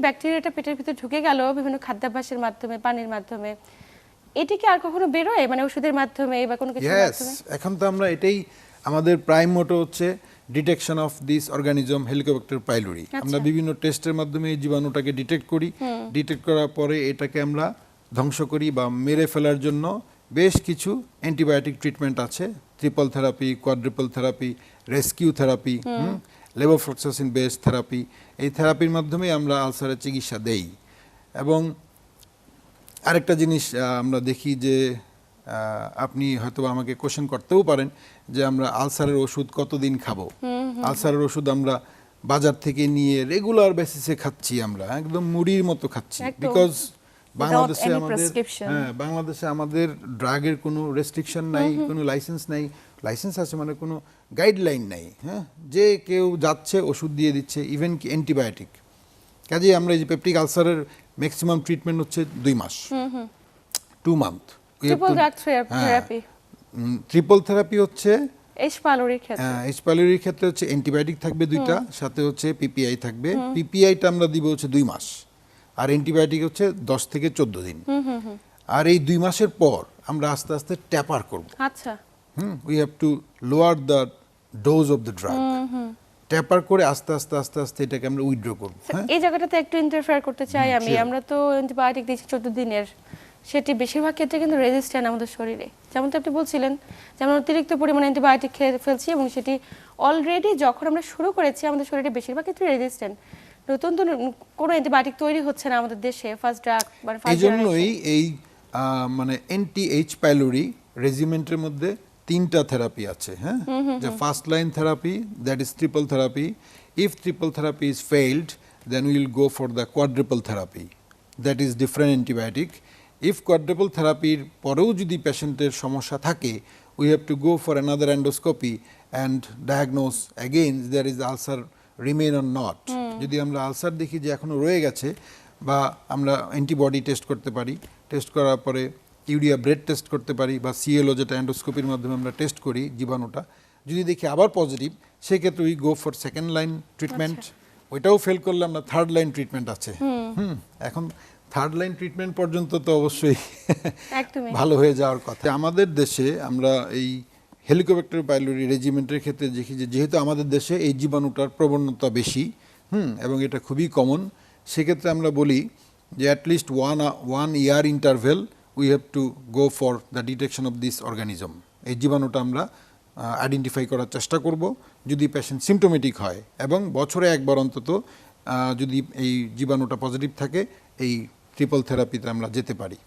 ব্যাকটেরিয়াটা পেটের ভিতরে ঢুকে গেল বিভিন্ন খাদ্যাভ্যাসের মাধ্যমে, পানির মাধ্যমে, এটি কি আর কখনো বেরোয়, মানে ওষুধের মাধ্যমে বা কোনো কিছুর মাধ্যমে? এখন তো আমরা এটাই আমাদের প্রাইম মোটো হচ্ছে detection of this organism Helicobacter pylori. আমরা বিভিন্ন টেস্টের মাধ্যমে এই জীবাণুটাকে ডিটেক্ট করি। ডিটেক্ট করার পরে এটাকে আমরা ধ্বংস করি বা মেরে ফেলার জন্য বেশ কিছু অ্যান্টিবায়োটিক ট্রিটমেন্ট আছে, triple therapy, quadruple therapy, rescue therapy, levofloxacin base therapy. এই থেরাপির মাধ্যমে আমরা আলসারের চিকিৎসা দেই। এবং আরেকটা জিনিস আমরা দেখি যে আপনি হয়তো আমাকে কোশ্চেন করতেও পারেন যে আমরা আলসারের ওষুধ কতদিন খাবো। আলসারের ওষুধ আমরা বাজার থেকে নিয়ে রেগুলার বেসিসে খাচ্ছি, আমরা একদম মুড়ির মতো খাচ্ছি, বিকজ বাংলাদেশে আমাদের ড্রাগের কোনো রেস্ট্রিকশন নাই, কোনো লাইসেন্স নাই। লাইসেন্স আছে মানে কোনো গাইডলাইন নাই। হ্যাঁ, যে কেউ যাচ্ছে ওষুধ দিয়ে দিচ্ছে, ইভেন কি অ্যান্টিবায়োটিক। কাজেই আমরা এই যে পেপটিক আলসারের ম্যাক্সিমাম ট্রিটমেন্ট হচ্ছে 2 মাস, 2 মান্থ। ট্রিপল থেরাপি হচ্ছে এইচ পাইলোরির ক্ষেত্রে, এইচ পাইলোরির ক্ষেত্রে হচ্ছে অ্যান্টিবায়োটিক থাকবে 2টা, সাথে হচ্ছে পিপিআই থাকবে। পিপিআইটা আমরা দিব হচ্ছে 2 মাস, আর অ্যান্টিবায়োটিক হচ্ছে 10 থেকে 14 দিন। আর এই 2 মাসের পর আমরা আস্তে আস্তে ট্যাপার করব। আচ্ছা, we have to lower the dose of the drug. Taper করে আস্তে আস্তে আস্তে আস্তে এটাকে আমরা উইথড্র করব। এই জায়গাটাতে একটু ইন্টারফেয়ার করতে চাই আমি। আমরা তো অ্যান্টিবায়োটিক দিচ্ছি 14 দিনের, সেটি বেশিরভাগ ক্ষেত্রে কিন্তু রেজিস্ট্যান্ট আমাদের শরীরে। যেমনটা আপনি বলছিলেন, যেমন অতিরিক্ত পরিমাণে অ্যান্টিবায়োটিক খেয়ে ফেলছি এবং সেটি অলরেডি যখন আমরা শুরু করেছি আমাদের শরীরে বেশিরভাগ ক্ষেত্রে রেজিস্ট্যান্ট। নতুন তো কোনো অ্যান্টিবায়োটিক তৈরি হচ্ছে না আমাদের দেশে, ফার্স্ট ড্রাগ মানে ফার্স্ট জেনারেশন। এইজন্যই এই মানে অ্যান্টি এইচ পাইলোরি রেজিমেন্টের মধ্যে 3টা থেরাপি আছে। হ্যাঁ, যে first line therapy, that is triple therapy. If triple therapy is failed, then will go for the quadruple therapy, that is different antibiotic. If quadruple থেরাপির পরেও যদি পেশেন্টের সমস্যা থাকে, we have to go for another endoscopy and diagnose again there is ulcer remain or not. যদি আমরা ulcer দেখি যে এখনও রয়ে গেছে, বা আমরা অ্যান্টিবডি টেস্ট করতে পারি, টেস্ট করার পরে ইউরিয়া ব্রেড টেস্ট করতে পারি, বা সিএলও যেটা এন্ডোস্কোপির মাধ্যমে আমরা টেস্ট করি জীবাণুটা, যদি দেখি আবার পজিটিভ, সেক্ষেত্রে we go for second line treatment. ওইটাও ফেল করলে আমরা থার্ড লাইন ট্রিটমেন্ট আছে। এখন থার্ড লাইন ট্রিটমেন্ট পর্যন্ত তো অবশ্যই ভালো হয়ে যাওয়ার কথা। আমাদের দেশে আমরা এই হেলিকোব্যাক্টার পাইলোরি রেজিমেন্টের ক্ষেত্রে দেখি যে যেহেতু আমাদের দেশে এই জীবাণুটার প্রবণতা বেশি, এবং এটা খুবই কমন, সেক্ষেত্রে আমরা বলি যে at least one year interval we have to go for the detection of this organism. এই জীবাণুটা আমরা আইডেন্টিফাই করার চেষ্টা করব যদি পেশেন্ট সিমটোমেটিক হয়, এবং বছরে একবার অন্তত যদি এই জীবাণুটা পজিটিভ থাকে, এই ট্রিপল থেরাপিতে আমরা যেতে পারি।